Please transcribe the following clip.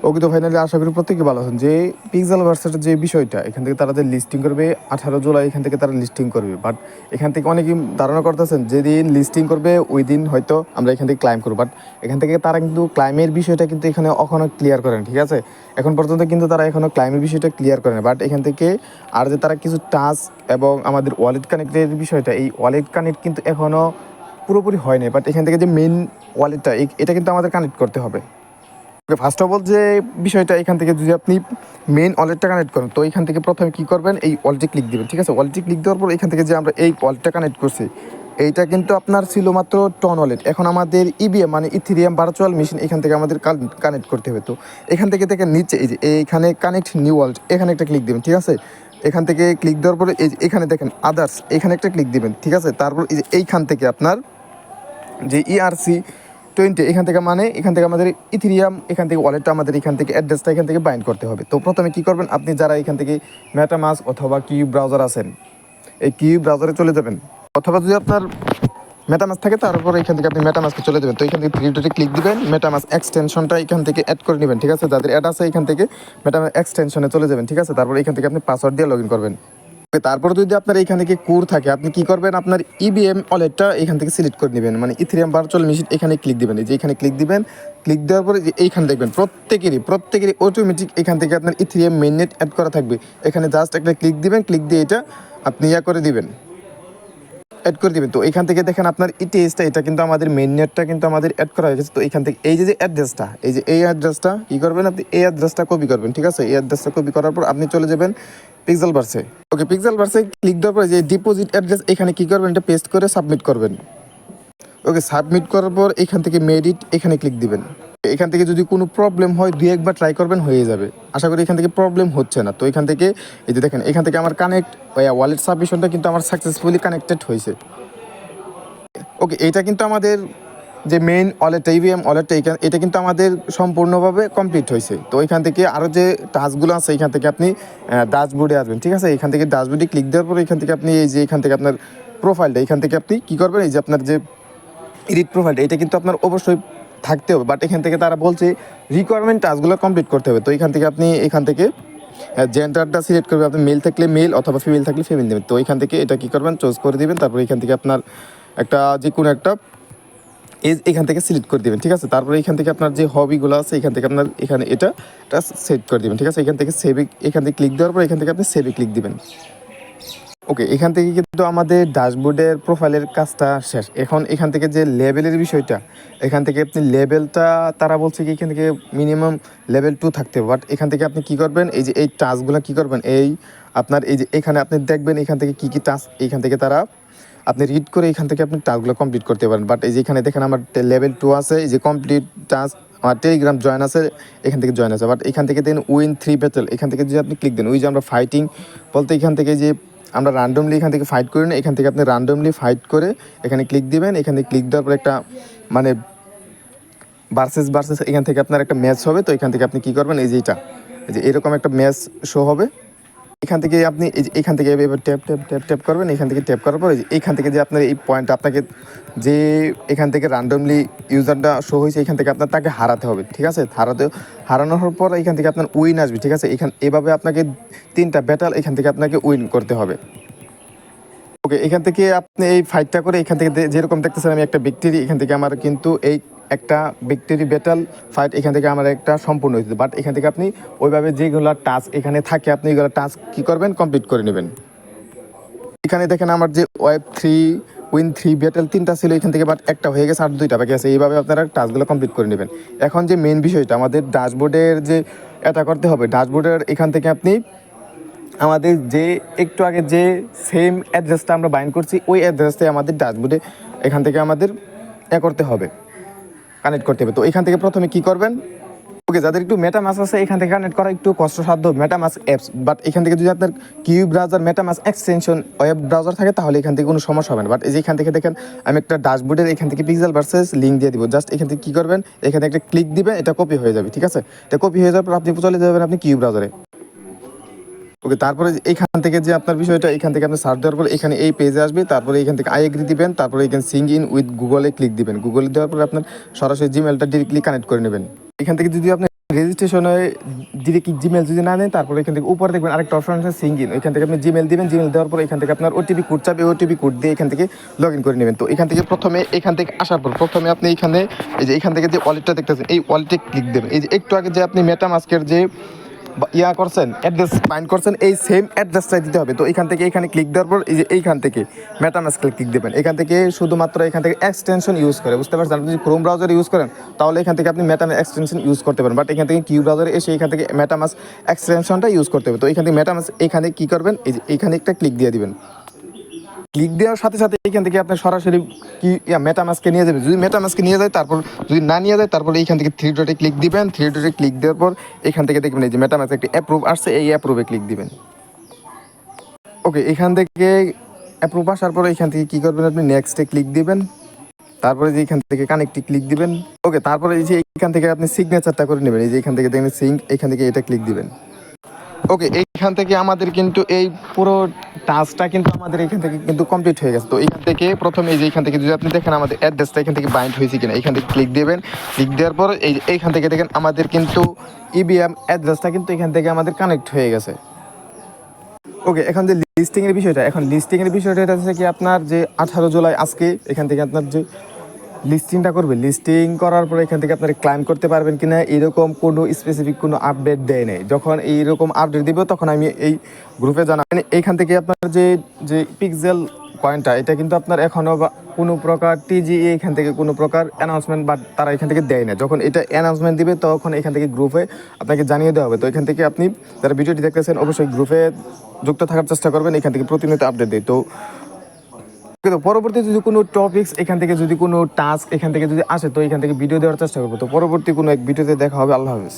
ওকে, তো ফাইনালি আশা করি প্রত্যেকে ভালো আছেন। যে পিক্সেল ভার্সেসের যে বিষয়টা, এখান থেকে তারা যে লিস্টিং করবে 18 জুলাই, এখান থেকে তারা লিস্টিং করবে। বাট এখান থেকে অনেকেই ধারণা করতেছেন যেদিন লিস্টিং করবে ওই দিন হয়তো আমরা এখান থেকে ক্লাইম করবো। বাট এখান থেকে তারা কিন্তু ক্লাইমের বিষয়টা কিন্তু এখানে এখনও ক্লিয়ার করেন, ঠিক আছে? এখন পর্যন্ত কিন্তু তারা এখনও ক্লাইমের বিষয়টা ক্লিয়ার করেন। বাট এখান থেকে আর যে তারা কিছু টাস্ক এবং আমাদের ওয়ালেট কানেক্টের বিষয়টা, এই ওয়ালেট কানেক্ট কিন্তু এখনও পুরোপুরি হয়নি। বাট এখান থেকে যে মেন ওয়ালেটটা, এটা কিন্তু আমাদের কানেক্ট করতে হবে। ফার্স্ট অফ অল যে বিষয়টা, এখান থেকে যদি আপনি মেন ওয়ালেটটা কানেক্ট করেন, তো এখান থেকে প্রথমে কী করবেন, এই ওয়ালেটে ক্লিক দেবেন, ঠিক আছে? ওয়ালেটে ক্লিক দেওয়ার পর এখান থেকে যে আমরা এই ওয়ালেটটা কানেক্ট করছি, এইটা কিন্তু আপনার ছিল মাত্র টন ওয়ালেট। এখন আমাদের ইবিএম মানে ইথেরিয়াম ভার্চুয়াল মেশিন, এখান থেকে আমাদের কানেক্ট করতে হবে। তো এখান থেকে নিচে এই যে এইখানে কানেক্ট নিউ ওয়ালেট, এখানে একটা ক্লিক দেবেন, ঠিক আছে? এখান থেকে ক্লিক দেওয়ার পরে এই যে এখানে দেখেন আদার্স, এখানে একটা ক্লিক দিবেন, ঠিক আছে? তারপর এই যে এইখান থেকে আপনার যে ERC20, এখান থেকে মানে এখান থেকে আমাদের ইথেরিয়াম, এখান থেকে ওয়ালেটটা আমাদের এখান থেকে অ্যাড্রেসটা এখান থেকে বাইন্ড করতে হবে। তো প্রথমে কী করবেন, আপনি যারা এখান থেকে মেটামাস্ক অথবা কিউব ব্রাউজার আছেন, এই কিউব ব্রাউজারে চলে যাবেন, অথবা যদি আপনার মেটামাস্ক থাকে তারপর এখান থেকে আপনি মেটামাস্কে চলে যাবেন। তো এখান থেকে থ্রি ডটে ক্লিক দিবেন, মেটামাস্ক এক্সটেনশনটা এখান থেকে অ্যাড করে নেবেন, ঠিক আছে? যাদের অ্যাড আছে এখান থেকে মেটামাস্ক এক্সটেনশনে চলে যাবেন, ঠিক আছে? তারপর এখান থেকে আপনি পাসওয়ার্ড দিয়ে লগ ইন করবেন। তারপর যদি আপনার এখান থেকে কোর থাকে, আপনি কি করবেন, আপনার ইবিএম ওয়ালেটটা এখান থেকে সিলেক্ট করে নেবেন, মানে ইথেরিয়াম ভার্চুয়াল মেশিন, এখানে ক্লিক দিবেন। এই যে এখানে ক্লিক দিবেন, ক্লিক দেওয়ার পরে যে এইখানে দেখবেন প্রত্যেকেরই অটোমেটিক এখান থেকে আপনার ইথেরিয়াম মেইননেট অ্যাড করা থাকবে। এখানে জাস্ট একটা ক্লিক দিবেন, ক্লিক দিয়ে এটা আপনি করে দিবেন, অ্যাড করে দিবেন। তো এখান থেকে দেখেন আপনার ইটিএসটা, এটা কিন্তু আমাদের মেইন নেটটা কিন্তু আমাদের অ্যাড করা হয়ে গেছে। তো এখান থেকে এই যে অ্যাড্রেসটা, এই অ্যাড্রেসটা কী করবেন, আপনি এই অ্যাড্রেসটা কপি করবেন, ঠিক আছে? এই অ্যাড্রেসটা কপি করার পর আপনি চলে যাবেন পিক্সেল ভার্সে। ওকে, পিক্সেল ভার্সে ক্লিক দেওয়ার পরে যে ডিপোজিট অ্যাড্রেস, এখানে কী করবেন, এটা পেস্ট করে সাবমিট করবেন। ওকে, সাবমিট করার পর এখান থেকে মেডিট, এখানে ক্লিক দিবেন। এখান থেকে যদি কোনো প্রবলেম হয়, দুই একবার ট্রাই করবেন, হয়ে যাবে। আশা করি এখান থেকে প্রবলেম হচ্ছে না। তো এখান থেকে এই যে দেখেন, এখান থেকে আমার ওয়ালেট সাবমিশনটা কিন্তু আমার সাকসেসফুলি কানেক্টেড হয়েছে। ওকে, এটা কিন্তু আমাদের যে মেইন ওয়ালেটটা, ইভিএম ওয়ালেটটা, এটা কিন্তু আমাদের সম্পূর্ণভাবে কমপ্লিট হয়েছে। তো এখান থেকে আরও যে টাস্কগুলো আছে, এখান থেকে আপনি ড্যাশবোর্ডে আসবেন, ঠিক আছে? এখান থেকে ড্যাশবোর্ডে ক্লিক দেওয়ার পরে এখান থেকে আপনি এই যে এখান থেকে আপনার প্রোফাইলটা, এখান থেকে আপনি কী করবেন, এই যে আপনার যে এডিট প্রোফাইলটা, এটা কিন্তু আপনার অবশ্যই থাকতে হবে। বাট এখান থেকে তারা বলছে রিকোয়ারমেন্ট টাস্কগুলো কমপ্লিট করতে হবে। তো এখান থেকে আপনি এখান থেকে জেন্ডারটা সিলেক্ট করবেন, আপনি মেল থাকলে মেল অথবা ফিমেল থাকলে ফিমেল দেবেন। তো এখান থেকে এটা কী করবেন, চুজ করে দেবেন। তারপর এখান থেকে আপনার একটা যে কোনো একটা এখান থেকে সিলেক্ট করে দেবেন, ঠিক আছে? তারপরে এখান থেকে আপনার যে হবিগুলো আছে, এখান থেকে আপনার এখানে এটা সেট করে দেবেন, ঠিক আছে? এখান থেকে সেভে, এখান থেকে ক্লিক দেওয়ার পর এখান থেকে আপনি সেভে ক্লিক দিবেন। ওকে, এখান থেকে কিন্তু আমাদের ড্যাশবোর্ডের প্রোফাইলের কাজটা শেষ। এখন এখান থেকে যে লেভেলের বিষয়টা, এখান থেকে আপনি লেভেলটা, তারা বলছে কি এখান থেকে মিনিমাম লেভেল 2 থাকতে হবে। বাট এখান থেকে আপনি কী করবেন, এই যে এই টাস্কগুলো কী করবেন, এই আপনার এই যে এখানে আপনি দেখবেন এখান থেকে কী টাস্ক, এখান থেকে তারা আপনি রিড করে এখান থেকে আপনি টাস্কগুলো কমপ্লিট করতে পারেন। বাট এই যে এখানে দেখেন আমার লেভেল 2 আছে, এই যে কমপ্লিট টাস্ক, আমার টেলিগ্রাম জয়েন আছে, এখান থেকে জয়েন আছে। বাট এখান থেকে দেন উইন 3 ব্যাটেল, এখান থেকে যদি আপনি ক্লিক দেন, ওই যে আমরা ফাইটিং বলতে এখান থেকে যে আমরা র্যান্ডমলি এখান থেকে ফাইট করি না, এখান থেকে আপনি র্যান্ডমলি ফাইট করে এখানে ক্লিক দিবেন। এখানে ক্লিক দেওয়ার পর একটা মানে ভার্সেস এখান থেকে আপনার একটা ম্যাচ হবে। তো এখান থেকে আপনি কী করবেন, এই যে এটা, এই যে এরকম একটা ম্যাচ শো হবে। এখান থেকে আপনি এই যে এখান থেকে এবার ট্যাপ করবেন। এখান থেকে ট্যাপ করার পর এখান থেকে যে আপনার এই পয়েন্ট, আপনাকে যে এখান থেকে র্যান্ডমলি ইউজারটা শো হয়েছে, এখান থেকে আপনার তাকে হারাতে হবে, ঠিক আছে? হারানোর পর এখান থেকে আপনার উইন আসবে, ঠিক আছে? এভাবে আপনাকে 3টা ব্যাটেল এখান থেকে আপনাকে উইন করতে হবে। ওকে, এখান থেকে আপনি এই ফাইটটা করে এখান থেকে যেরকম দেখতেছেন আমি একটা ভিক্টরি, এখান থেকে আমার কিন্তু এই একটা ভিক্টরি ব্যাটেল ফাইট এখান থেকে আমার একটা সম্পূর্ণ হয়েছে। বাট এখান থেকে আপনি ওইভাবে যেগুলো টাস্ক এখানে থাকে, আপনি এগুলো টাস্ক কী করবেন, কমপ্লিট করে নেবেন। এখানে দেখেন আমার যে উইন 3 ব্যাটেল 3টা ছিল এখান থেকে, বাট একটা হয়ে গেছে, আর 2টা বাকি আছে। এইভাবে আপনারা টাস্কগুলো কমপ্লিট করে নেবেন। এখন যে মেন বিষয়টা, আমাদের ড্যাশবোর্ডের যে এটা করতে হবে, ড্যাশবোর্ডের এখান থেকে আপনি আমাদের যে একটু আগে যে সেম অ্যাড্রেসটা আমরা বাইন্ড করছি, ওই অ্যাড্রেসটাই আমাদের ড্যাশবোর্ডে এখান থেকে আমাদের করতে হবে, কানেক্ট করতে হবে। তো এখান থেকে প্রথমে কী করবেন, ওকে, যাদের একটু মেটামাস্ক আছে এখান থেকে কানেক্ট করা একটু কষ্টসাধ্য, মেটামাস্ক অ্যাপস। বাট এখান থেকে যদি আপনার cube browser MetaMask extension web browser থাকে, তাহলে এখান থেকে কোনো সমস্যা হবে না। বাট এই যে এখান থেকে দেখেন আমি একটা ড্যাশবোর্ডের এখান থেকে পিক্সেল ভার্সেস লিঙ্ক দিয়ে দিব। জাস্ট এখান থেকে কী করবেন, এখানে একটা ক্লিক দিবেন, এটা কপি হয়ে যাবে, ঠিক আছে? এটা কপি হয়ে যাওয়ার পর আপনি চলে যাবেন আপনি কিউব ব্রাউজারে। ওকে, তারপরে এইখান থেকে যে আপনার বিষয়টা, এখান থেকে আপনি সার্চ দেওয়ার পর এখানে এই পেজে আসবে। তারপরে এখান থেকে আই এগ্রি দিবেন। তারপরে এখানে সিং ইন উইথ গুগলে ক্লিক দিবেন। গুগলে দেওয়ার পরে আপনার সরাসরি জিমেলটা ডিরেক্টলি কানেক্ট করে নেবেন। এখান থেকে যদি আপনি রেজিস্ট্রেশনে ডিরেক্ট জিমেল যদি না নেন, তারপরে এখান থেকে উপরে দেখবেন আরেকটা অপশন আছে সিঙ্ক ইন, ওইখান থেকে আপনি জিমেল দিবেন, জিমেল দেওয়ার পর এখান থেকে আপনার ওটিপি কোড চাবে, ওটিপি কোড দিয়ে এখান থেকে লগ ইন করে নেবেন। তো এখান থেকে প্রথমে এখান থেকে আসার পর প্রথমে আপনি এখানে এই যে এখান থেকে যে ওয়ালেটটা দেখতেছেন এই ওয়ালেটে ক্লিক দেবেন। এই যে একটু আগে যে আপনি মেটামাস্কের যে ইয়া করছেন অ্যাড্রেস ফাইন্ড করছেন এই সেম অ্যাড্রেসটাই দিতে হবে। তো এখান থেকে এখানে ক্লিক দেওয়ার পর এই যে এইখান থেকে মেটামাস্কে ক্লিক দেবেন। এখান থেকে শুধুমাত্র এখান থেকে এক্সটেনশন ইউজ করে, বুঝতে পারছেন, আপনি যদি ক্রোম ব্রাউজার ইউজ করেন তাহলে এখান থেকে আপনি মেটামাস্ক এক্সটেনশন ইউজ করতে পারেন, বাট এখান থেকে কিউ ব্রাউজারে এসে এখান থেকে মেটামাস্ক এক্সটেনশনটা ইউজ করতে হবে। তো এখান থেকে মেটামাস্ক এখানে কী করবেন, এই যে এইখানে একটা ক্লিক দিয়ে দিবেন। ক্লিক দেওয়ার সাথে সাথে এখান থেকে আপনার সরাসরি কি মেটামাস্কে নিয়ে যাবে। যদি মেটামাস্কে নিয়ে যায়, তারপর যদি না নিয়ে যায় তারপর এইখান থেকে থ্রি ডটে ক্লিক দিবেন। থ্রি ডটে ক্লিক দেওয়ার পর এখান থেকে দেখবেন এই যে মেটামাস্ক একটি অ্যাপ্রুভ আসছে, এই অ্যাপ্রুভে ক্লিক দিবেন। ওকে, এখান থেকে অ্যাপ্রুভ আসার পরে এখান থেকে কী করবেন, আপনি নেক্সটে ক্লিক দিবেন। তারপরে যে এখান থেকে কানেক্টে ক্লিক দিবেন। ওকে, তারপরে এই যে এখান থেকে আপনি সিগনেচারটা করে নেবেন। এই যে এখান থেকে দেখবেন সিঙ্ক, এখান থেকে এটা ক্লিক দিবেন। ওকে, এইখান থেকে আমাদের কিন্তু এই পুরো টাস্কটা কিন্তু আমাদের এখান থেকে কিন্তু কমপ্লিট হয়ে গেছে। তো এখান থেকে প্রথমে এই যে এখান থেকে যদি আপনি দেখেন আমাদের অ্যাড্রেসটা এখান থেকে বাইন্ড হয়েছে কিনা, এখান থেকে ক্লিক দেবেন। ক্লিক দেওয়ার পর এই এইখান থেকে দেখেন আমাদের কিন্তু ইবিএম অ্যাড্রেসটা কিন্তু এখান থেকে আমাদের কানেক্ট হয়ে গেছে। ওকে, এখন যে লিস্টিংয়ের বিষয়টা, এখন লিস্টিংয়ের বিষয়টা এটা হচ্ছে কি আপনার যে 18 জুলাই আজকে এখান থেকে আপনার যে লিস্টিংটা করবে, লিস্টিং করার পরে এখান থেকে আপনারা ক্লাইম করতে পারবেন কিনা এরকম কোনো স্পেসিফিক কোনো আপডেট দেয় নেই। যখন এইরকম আপডেট দিব তখন আমি এই গ্রুপে জানাবেন। এইখান থেকে আপনার যে যে পিক্সেল কয়েনটা এটা কিন্তু আপনার এখনও কোনো প্রকার টিজিএ এখান থেকে কোনো প্রকার অ্যানাউন্সমেন্ট বা তারা এখান থেকে দেয় না। যখন এটা অ্যানাউন্সমেন্ট দিবে তখন এখান থেকে গ্রুপে আপনাকে জানিয়ে দেওয়া হবে। তো এখান থেকে আপনি যারা ভিডিওটি দেখতেছেন অবশ্যই গ্রুপে যুক্ত থাকার চেষ্টা করবেন, এখান থেকে প্রতিনিয়ত আপডেট দেয়। তো কিন্তু পরবর্তী যদি কোনো টপিকস এখান থেকে যদি কোনো টাস্ক এখান থেকে যদি আসে তো এখান থেকে ভিডিও দেওয়ার চেষ্টা করবো। তো পরবর্তী কোনো এক ভিডিওতে দেখা হবে। আল্লাহ হাফেজ।